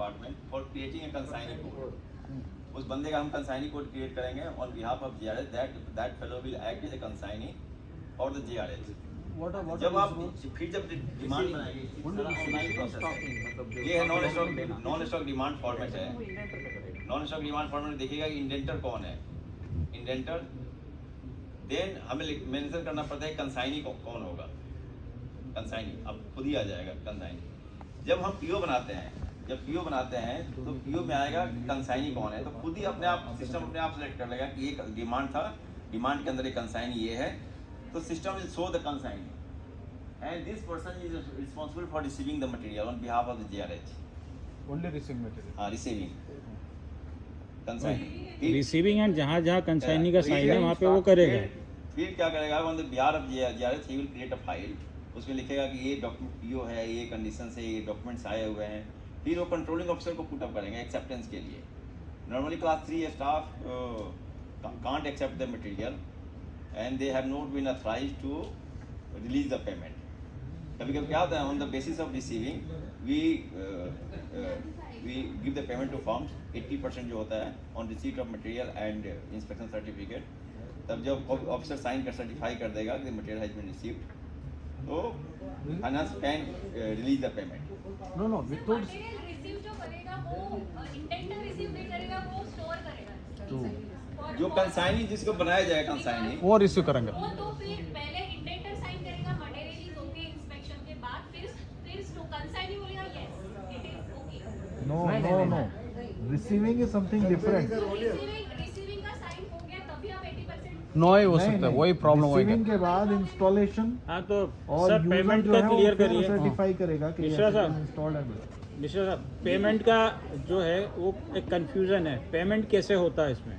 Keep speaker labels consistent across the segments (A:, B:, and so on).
A: department for creating a consignee code. उस बंदे का हम consignee code create करेंगे on behalf of JRH. That fellow will act as a consignee for the JRH. जब आप फिर जब डिमांड बनाएंगे, ऑनलाइन प्रोसेस है। ये है नॉन स्टॉक डिमांड फॉर्मेट है। नॉन स्टॉक डिमांड फॉर्मेट देखिएगा इंडेंटर कौन है, इंडेंटर। देन हमें मेंशन करना पड़ता है कंसाइनी कौन होगा। कंसाइनी अब खुद ही आ जाएगा कंसाइनी। जब हम पीओ बनाते हैं तो पीओ में आएगा कंसाइनी कौन है, तो खुद ही अपने आप सिस्टम अपने आप सेलेक्ट कर लेगा कि ये डिमांड था, डिमांड के अंदर एक कंसाइनी ये है, तो system will show the consignee and this person is responsible for receiving the material on behalf of the JRH।
B: Only receiving material.
A: हाँ, रिसीविंग कंसाइनी,
C: रिसीविंग एंड जहाँ कंसाइनी का साइन है वहाँ पे वो करेगा।
A: फिर क्या करेगा, on the behalf of JRH he will create a file. उसमें लिखेगा कि ये डॉक्यूमेंट पीओ है, ये कंडीशन से ये डॉक्यूमेंट्स आए हुए हैं। फिर वो कंट्रोलिंग ऑफिसर को पुट अप करेंगे एक्सेप्टेंस के लिए। Normally class 3 staff can't accept the material and they have not been authorised to release the payment. कभी कभी क्या होता है, on the basis of receiving we give the payment to firms 80% जो होता है on receipt of material and inspection certificate. तब जब ऑफिसर साइन कर सर्टिफाई कर देगा कि मटेरियल हैज बीन रिसीव्ड, तो finance can release the payment.
B: No without
D: material receive जो करेगा वो इंटेंडर रिसीव नहीं करेगा, वो स्टोर करेगा।
A: जो कंसाइनी जिसको बनाया जाएगा कंसाइनी
B: वो रिसीव करेंगे।
D: वो तो फिर पहले इंटेंडर साइन करेगा, मटेरियल इज ओके इंस्पेक्शन के बाद फिर कंसाइनी बोलेगा yes it is okay.
B: No receiving is something different.
D: Receiving का साइन हो गया तभी आप 80%
B: नो ही हो सकता है, वही प्रॉब्लम होगा।
E: रिसीविंग के बाद इंस्टॉलेशन
C: हाँ तो
E: और
C: सर पेमेंट का क्लियर करिए।
E: सर्टिफाई करेगा कि
C: मिश्रा साहब।
E: इंस्टॉल्ड है।
C: मिश्रा साहब, पेमेंट का जो है वो एक कंफ्यूजन है, पेमेंट कैसे होता है इसमें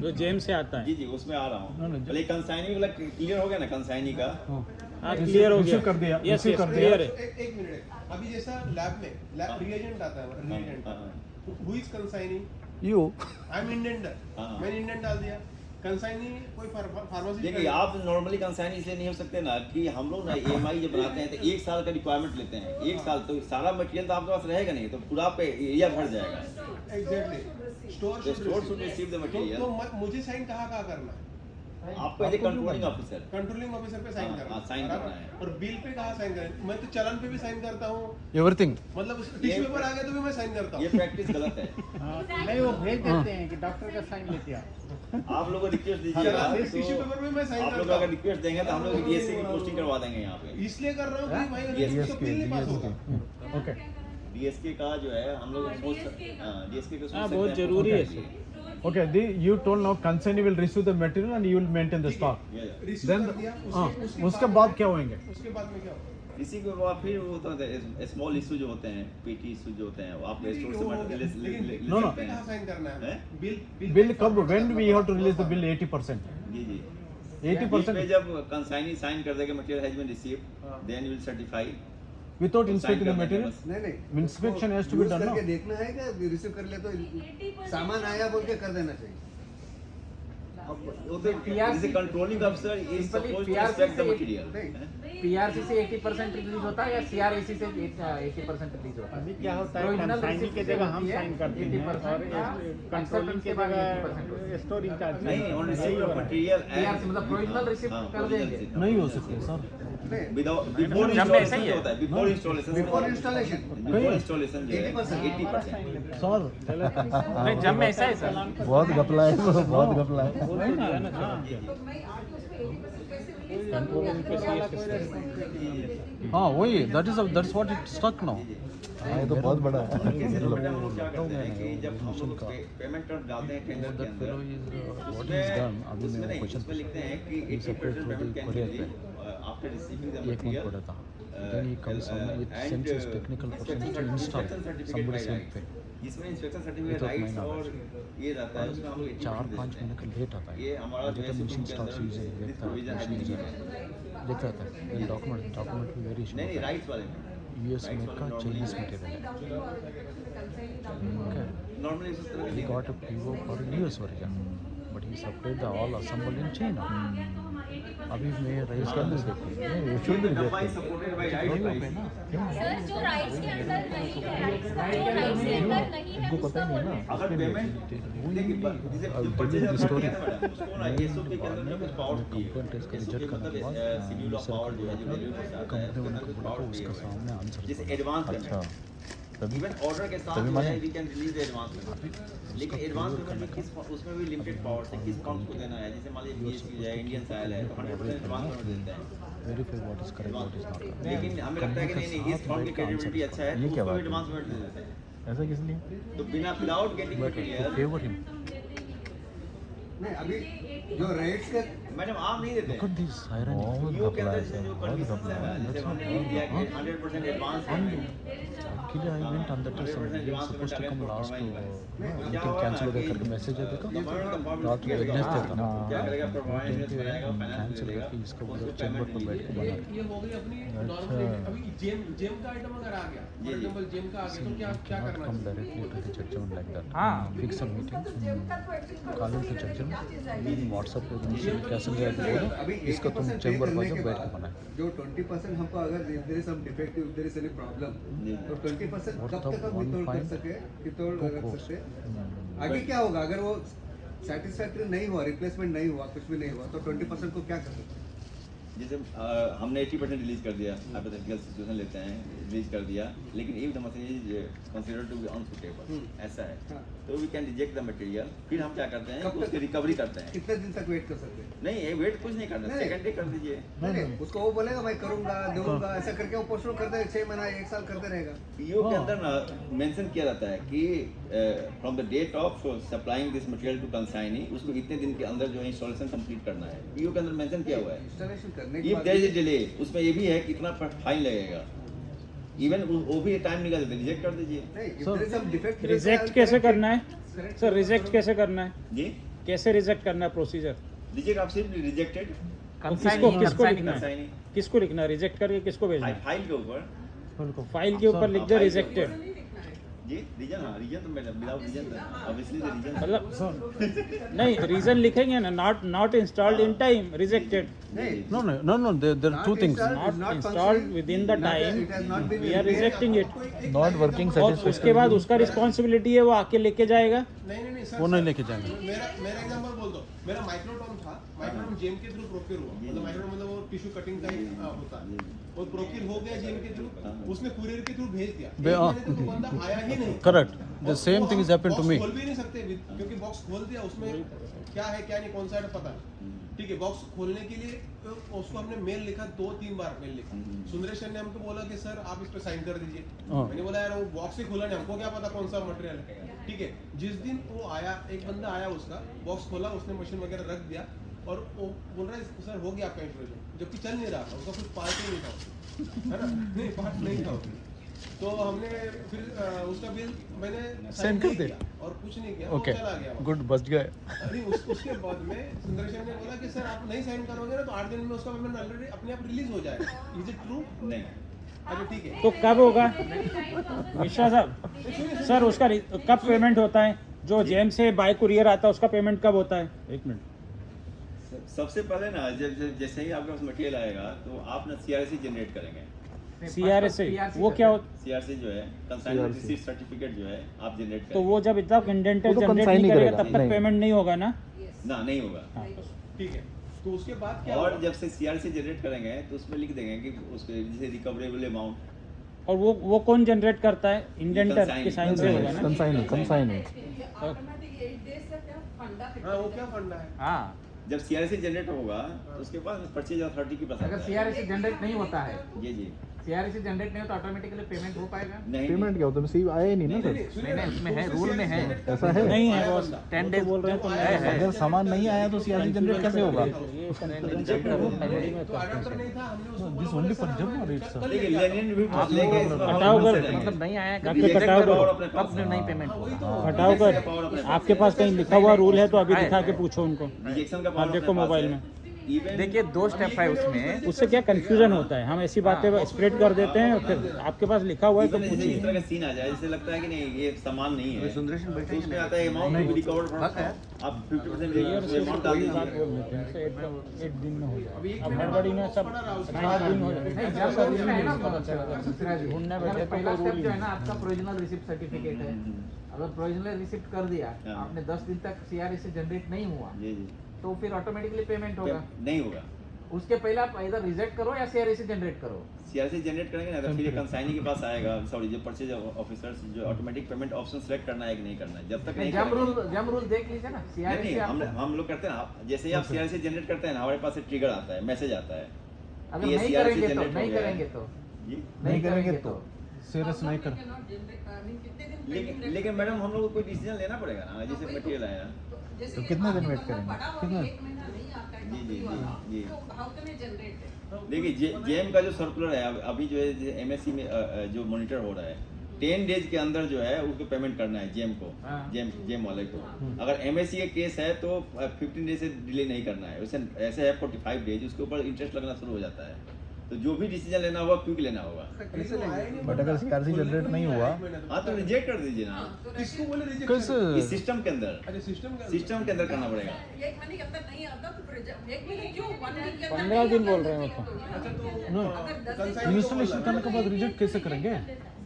C: जो जेम से आता है?
A: जी उसमें आ रहा हूँ। पहले कंसाइनी वाला क्लियर हो गया ना, कंसाइनी का
C: हाँ क्लियर हो
E: रिसीव
C: गया,
E: कर दिया,
C: यस
E: रिसीव कर दिया।
C: क्लियर है।
F: एक मिनट, अभी जैसा लैब में रिएजेंट आता है, reagent who is consignee?
E: You
F: I am indenter,
A: हाँ।
F: मैंने इंडेंट डाल दिया। कंसाइनी कोई फार्मेसी।
A: देखिए आप नॉर्मली कंसाइनी इसलिए नहीं हो सकते ना कि हम लोग ना EMI जब बनाते हैं तो 1 साल का रिक्वायरमेंट लेते हैं। 1 साल तो सारा मटेरियल तो आपके पास रहेगा नहीं, तो पूरा पे एरिया भर जाएगा।
F: Exactly, store
A: should receive the material.
F: तो मुझे साइन कहाँ करना है?
A: आपको as a controlling officer
F: controlling officer पे साइन करना
A: हाँ, साइन करना है।
F: और बिल पे कहाँ साइन करें? मैं तो चलन पे भी साइन करता हूँ,
E: एवरीथिंग।
F: मतलब टिश्यू पेपर आ गया तो भी मैं साइन करता
A: ये
F: हूँ।
A: प्रैक्टिस गलत है।
G: नहीं वो भेज देते हैं कि डॉक्टर का साइन लेते आप।
A: आप लोग को रिक्वेस्ट दीजिएगा
F: टिश्यू पेपर में मैं साइन
A: आप लोग
F: करता
A: अगर
F: हूँ।
A: रिक्वेस्ट देंगे तो हम लोग DSC की पोस्टिंग करवा देंगे यहाँ पे।
F: इसलिए कर रहा हूँ कि भाई इसका बिल नहीं पास होगा।
E: ओके
A: DSK का जो है हम लोग DSK को
C: हाँ बहुत जरूरी है।
E: Okay, you told now consignee will receive the material and you will maintain the stock.
F: Receive
E: Then
F: कर दिया,
E: उसके बाद क्या होंगे?
F: उसके बाद में क्या होगा?
A: इसी के बाद फिर वो तो स्मॉल इशू जो होते हैं, PT इशू जो होते हैं, वो आप स्टोर से मटेरियल ले
E: No, no.
A: सकते
F: कहाँ
A: हैं।
F: साइन करना है?
A: हैं?
F: बिल
E: कब when we have to release the bill 80%?
A: जी
E: 80%
A: पे जब कंसाइनी साइन कर देगा material has been received, then you will certify
E: without inspecting the
A: करने के
E: material?
A: बस।
H: नहीं
E: Inspection has to be
H: use
E: done,
H: करके
E: no?
H: देखना है कि रिसीव कर ले तो
D: 80%
H: सामान आया बोल के कर देना चाहिए।
A: जैसे controlling officer is supposed to inspect the material.
G: PRC से 80% रिलीज होता है या सीआरएसी से 80% रिलीज होता है?
B: अभी क्या होता है,
G: Original
B: कंसाइनी
G: receipt
B: की
G: से
B: जगह हम
G: होती है,
B: साइन करते हैं
G: 80% का,
B: और कंट्रोलिंग की
G: acceptance के बाद
B: जगह
G: 80%
B: स्टोर इंचार्ज
A: नहीं, on receive of material
G: PRC मतलब provisional receipt कर देंगे।
E: नहीं हो सकते सर।
A: विदाउट बिफोर
G: जब में ऐसा ही
A: इंस्टॉलेशन
G: है।
A: होता है, before installation
H: before installation
A: before installation जो है
H: 80%।
A: 80%।
E: सर
G: नहीं जब में ऐसा है सर।
E: बहुत घपला है, बहुत घपला है। हाँ वही that's what it stuck now. हाँ ये तो बहुत बड़ा है।
A: पेमेंट डालते हैं टेंडर के अंदर,
E: what is done अभी
A: उसमें
E: मेरा
A: नहीं,
E: क्वेश्चन
A: उसमें लिखते हैं कि
E: He separated
A: 80% payment
E: the
A: can
E: courier
A: be
E: pay.
A: After receiving the
E: एक मंथ
A: मटेरियल।
E: पड़ा था। Then he comes on, it sends his technical person to install somebody sent pay.
A: इसमें inspection certificate
E: Without my
A: rights और ये रहता है, उसमें हम लोग
E: 4-5 महीने का लेट आता है।
A: ये हमारा जो है
E: जब मशीन
A: के
E: स्टार्ट्स
A: अंदर
E: यूजिंग देखता है
A: प्रोविजन है
E: मशीन यूजर देखता था then डॉक्यूमेंट भी वेरी
A: नहीं नहीं राइट्स वाले में
E: US मेड का चाइनीज मटेरियल okay
A: नॉर्मली इस तरह
E: he got a PO for US version but he supplied the all assembled in China अभी मैं रईस का नहीं देखूँ you should be
A: By supported by right price.
D: Sir जो rights के अंदर नहीं है, राइट्स का जो राइट्स के अंदर नहीं है
E: उनको पता ही नहीं ना
A: अगर पेमेंट देखिए जैसे जो परचेज करते हैं ना मैडम उसको ना एसओपी के अंदर कुछ पावर
E: कंप्लेंट इसका रिजेक्ट करने के बाद
A: शेड्यूल ऑफ पावर जो है जो वैल्यू के साथ है
E: कंपनी वाले को बोला तो उसका सामने आंसर
A: जैसे एडवांस
E: अच्छा तभी
A: इवन ऑर्डर के साथ
E: तभी
A: जो
E: माने
A: है we can release advance payment लेकिन एडवांस पेमेंट किस उसमें भी लिमिटेड पावर से किस काउंट को देना है जैसे मान लीजिए बीएसपी है इंडियन साइल है तो 100% एडवांस पेमेंट देते हैं
E: verify what is correct what is not
A: लेकिन हमें लगता है कि नहीं इस फॉर्म की क्रेडिबिलिटी अच्छा है
E: ये
A: तो
E: क्या
A: उसको
E: बात है?
A: एडवांस पेमेंट दे देते हैं
E: ऐसा किस लिए
A: तो बिना without getting
E: but
A: clear
E: favour him
H: नहीं अभी जो रेट्स के
A: मैडम आप नहीं देते
E: लुक एट दिस सायरन
A: यूओ के अंदर जैसे जो कंडीशंस है ना जैसे हमने किया कि 100% एडवांस है
E: Actually, I went on that some supposed to come last meeting cancel होगा करके मैसेज है देखो रात में वेडनेसडे था ना
A: क्या करेगा परफॉर्मेंस बनाएगा फाइनेंस
E: कैंसिल करके इसको उधर चैम्बर पर बैठ के बना
F: ये हो गई अपनी नॉर्मल अभी जेम का आइटम अगर आ गया फॉर एग्जांपल जेम का आ गया तो क्या करना
E: come directly to the judgment like that
G: हाँ
E: fix a meeting call him to judgment in WhatsApp पे तुम कैसे जाएगा बोलो इसको तुम चैम्बर पर जाओ बैठ के बनाए
H: जो 20% हमको अगर there is some defective there is any problem तो 20% कब तक हम विथोल्ड कर सके विथोल्ड रख सकते आगे क्या होगा अगर वो सेटिस्फैक्टरी नहीं हुआ रिप्लेसमेंट नहीं हुआ कुछ भी नहीं हुआ तो 20% को क्या कर सकते हैं
A: जैसे हमने 80% रिलीज कर दिया हाइपोथेटिकल सिचुएशन लेते हैं रिलीज कर दिया लेकिन if the machine is considered to be unsuitable ऐसा है तो we can reject the material फिर हम क्या करते हैं
H: कब तक?
A: उसकी रिकवरी करते हैं
H: कितने दिन तक वेट कर सकते हैं
A: नहीं ये वेट कुछ नहीं करना
H: नहीं।
A: सेकंड डे कर दीजिए
H: नहीं उसको वो बोलेगा मैं करूंगा दूंगा ऐसा करके वो पोस्टपोन करते हैं 6 महीना 1 साल करते रहेगा
A: पीओ के अंदर ना मेंशन किया जाता है कि from the date of supplying this material to consignee उसको इतने दिन के अंदर जो है इंस्टॉलेशन कंप्लीट करना है पीओ के अंदर मेंशन किया हुआ है
H: इंस्टॉलेशन करने के
A: इफ
H: बाद
A: देयर इज डिले उसमें ये भी है कि इतना फाइन लगेगा इवन वो भी टाइम निकाल देते रिजेक्ट कर दीजिए
H: नहीं if there is some defect
C: reject कैसे करना है सर रिजेक्ट कैसे करना है
A: जी
C: कैसे रिजेक्ट करना है प्रोसीजर
A: रिजेक्ट आप सिर्फ रिजेक्टेड
C: किसको किसको
G: कंसाइनिंग
C: लिखना है
A: कंसाइनी
C: किसको लिखना है रिजेक्ट करके किसको भेजना है
A: फाइल के ऊपर
C: फाइल के ऊपर लिख दे रिजेक्टेड
A: जी रीजन हाँ रीजन तो madam without reason obviously the reason
C: मतलब नहीं रीजन लिखेंगे ना not installed in time rejected
E: no there are two things
C: not installed within the time we are rejecting it
E: not working
C: और उसके बाद उसका रिस्पॉन्सिबिलिटी है वो आके लेके जाएगा
F: नहीं सर
E: वो नहीं लेके जाएंगे
F: मेरा एग्जांपल बोल दो मेरा माइक्रोटॉम था माइक्रोटॉम जेम के थ्रू प्रोक्योर हुआ मतलब माइक्रोटॉम मतलब वो टिश्यू कटिंग का ही होता है वो प्रोक्योर हो गया जेम के थ्रू उसने कुरियर के थ्रू भेज दिया एक महीने तक वो बंदा आया ही नहीं
E: correct the same thing is happened to me
F: खोल भी नहीं सकते क्योंकि बॉक्स खोल दिया उसमें क्या है क्या नहीं कौन सा है पता नहीं ठीक है बॉक्स खोलने के लिए उसको हमने मेल लिखा 2-3 बार मेल लिखा सुंदरेश सर ने हमको बोला कि सर आप इस पे साइन कर दीजिए मैंने बोला यार वो बॉक्स ही खुला नहीं हमको क्या पता कौन सा मटेरियल है ठीक है जिस दिन वो आया एक बंदा आया उसका बॉक्स खोला उसने मशीन वगैरह रख दिया और वो बोल रहा है सर हो गया आपका इंस्टॉलेशन जबकि चल नहीं रहा था उसका कुछ पार्ट ही नहीं था है ना नहीं पार्ट नहीं था तो हमने फिर उसका बिल मैंने
E: Send कर दिया
F: और कुछ नहीं किया
E: okay
F: वो चला गया
E: good बच गए
F: अरे उसके बाद में सुंदरेश ने बोला कि सर आप नहीं साइन करोगे ना तो 8 दिन में उसका पेमेंट ऑलरेडी अपने आप रिलीज हो जाएगा इज इट ट्रू
A: नहीं
F: अच्छा ठीक है
C: तो कब होगा मिश्रा साहब सर उसका कब पेमेंट होता है जो जेम से बाय कुरियर आता है उसका पेमेंट कब होता है एक मिनट
A: सबसे पहले ना जब जैसे ही आपके पास मटेरियल आएगा तो आप ना सीआरसी जनरेट करेंगे
C: सीआरएस वो क्या होता
A: सीआरसी जो है कंसाइनमेंट रिसीट सर्टिफिकेट जो है आप जनरेट
C: तो
A: करेंगे
C: वो जब इतना इंडेंटर
E: वो तो
C: जनरेट
E: consign
C: नहीं
E: ही
C: करेगा
E: करेगा।
C: तब तक
E: नहीं।
C: पेमेंट नहीं होगा ना
A: ना नहीं होगा
C: हाँ,
F: ठीक है तो उसके बाद क्या
A: और
F: होगा?
A: जब से सीआरसी जनरेट करेंगे तो उसमें लिख देंगे कि उसके जैसे रिकवरेबल अमाउंट
C: और वो कौन जनरेट करता है इंडेंटर के साइन से होगा ना
E: consigning
F: हाँ वो क्या फंडा है
G: हाँ
A: जब सीआरसी जनरेट होगा तो उसके बाद परचेज अथॉरिटी के पास
G: अगर
A: आता है।
G: सीआरएसी जनरेट नहीं होता है
A: जी जी
G: सीआरएसी जनरेट नहीं हो तो ऑटोमेटिकली पेमेंट हो पाएगा
A: नहीं
E: पेमेंट क्या होता है सी आया ही नहीं ना सर
F: सुनिए
G: नहीं,
F: ना,
G: उसमें
F: तो
G: है,
F: उससे
G: रूल में है।
F: CRC
E: ऐसा है?
C: नहीं है
F: आया
C: बॉस
F: बंदा।
G: 10 डेज
C: बोल रहे हैं तो
G: है
E: अगर सामान नहीं आया तो सीआरसी जनरेट कैसे होगा
F: तो अडाप्टर नहीं था हमने उसको
E: दिस ओनली फॉर जब और इट्स
A: देखिए लेनिन भी लेके
C: हटाओ कर
G: मतलब नहीं आया
C: आपके
G: कभी
C: कटाव
A: पावर
C: कर
A: अपने पास
G: तब नहीं पेमेंट होगा
C: हटाओ कर आपके पास कहीं लिखा हुआ रूल है तो अभी दिखा के पूछो उनको
A: रिजेक्शन का
C: आप देखो मोबाइल में
A: इवन
G: देखिए 2 स्टेप है उसमें।
C: उससे क्या कंफ्यूजन होता है, हम ऐसी बातें स्प्रेड कर देते हैं और फिर आपके पास लिखा हुआ है तो
A: इस
C: पूछिए।
A: तरह का सीन आ जाए जिससे लगता है कि नहीं ये सामान नहीं है,
H: सुंदरेशन बैठे
A: तो उसमें आता है अमाउंट रिकवर्ड फ्रॉम, आप 50% अमाउंट डाल दीजिए।
C: 8 दिन में हो जाए। अब हड़बड़ी में सब 7 दिन हो
G: नहीं,
C: जाए।
G: जब रूल है ना,
C: ढूंढने
G: अगर
C: बैठे तो
G: पहला
C: कोई
G: स्टेप
C: रूल
G: जो है
C: नहीं।
G: ना आपका प्रोविजनल रिसिप्ट सर्टिफिकेट है। अगर प्रोविजनल रिसिप्ट कर दिया,
A: हाँ।
G: आपने 10 दिन तक सीआरएसी जनरेट नहीं हुआ,
A: जी जी,
G: तो फिर ऑटोमेटिकली पेमेंट होगा।
A: नहीं होगा।
G: उसके पहले आप इधर रिजेक्ट करो या सीआरएसी जनरेट करो।
A: सीआरसी जनरेट करेंगे ना तो फिर कंसाइनी के पास आएगा, सॉरी जो परचेज ऑफिसर्स जो ऑटोमेटिक पेमेंट ऑप्शन सेलेक्ट करना है कि नहीं करना है, जब तक नहीं
G: जम
A: करेंगे-
G: रूल देख लीजिए ना।
A: नहीं
G: सीआरएसी
A: नहीं, हम लोग करते हैं जैसे ही आप सीआरसी जनरेट करते हैं ना, हमारे पास एक ट्रिगर आता है, मैसेज आता है।
G: अगर
A: ये
G: नहीं
A: CRC
G: करेंगे तो
A: जनरेट हो
G: नहीं
A: गया है।
G: करेंगे तो
A: जी,
G: नहीं करेंगे तो
B: सीरियस नहीं कर
A: लेकिन मैडम हम लोग को कोई डिसीजन लेना पड़ेगा ना, जैसे मटेरियल आया।
B: तो कितने दिन वेट करेंगे? कितने?
A: जी जी जी जी, देखिए जेएम का जो सर्कुलर है अभी जो है एमएससी में जो मॉनिटर हो रहा है, 10 डेज के अंदर जो है उसको पेमेंट करना है जेएम को,
G: हाँ।
A: जेएम वाले को। अगर एमएससी का केस है तो 15 डेज से डिले नहीं करना है, वैसे ऐसे है 45 डेज, उसके ऊपर इंटरेस्ट लगना शुरू हो जाता है। तो जो भी डिसीजन लेना होगा क्विक लेना होगा।
B: बट अगर सीआरसी जनरेट नहीं हुआ
A: हाँ तो रिजेक्ट कर दीजिए ना,
F: किसको बोले रिजेक्ट?
B: कैसे?
A: इस सिस्टम के अंदर,
F: अच्छा
A: सिस्टम के अंदर करना पड़ेगा।
C: 15 दिन बोल रहे हैं वो तो।
B: इंस्टॉलेशन करने के बाद रिजेक्ट कैसे करेंगे?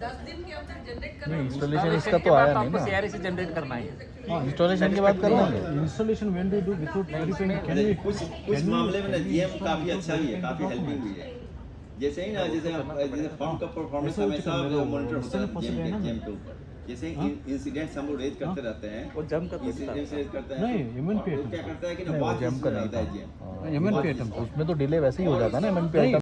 D: 10 दिन के अंदर जनरेट
B: नहीं इंस्टॉलेशन इसका तो आया नहीं ना।
G: सीआरएसी जनरेट करना है।
B: हाँ इंस्टॉलेशन के बाद कर लेंगे। Installation when do without verifying can we
A: कुछ मामले में ना जीएम काफी अच्छा भी है, काफी हेल्पिंग भी है। जैसे ही ना जैसे फर्म का परफॉर्मेंस हमेशा मॉनिटर होता है जेएम के ऊपर। जैसे इंसिडेंट्स हम लोग रेज करते रहते हैं,
G: वो जम कर
A: इंसिडेंट्स रेज करते हैं।
B: नहीं, MNP
A: तो क्या करता है कि ना
B: नहीं, वो
A: वॉच
B: जम का
A: डालता है
B: नहीं
A: जीएम।
B: था। एमएनपी आइटम उसमें तो डिले वैसे ही हो जाता है ना एमएनपी आइटम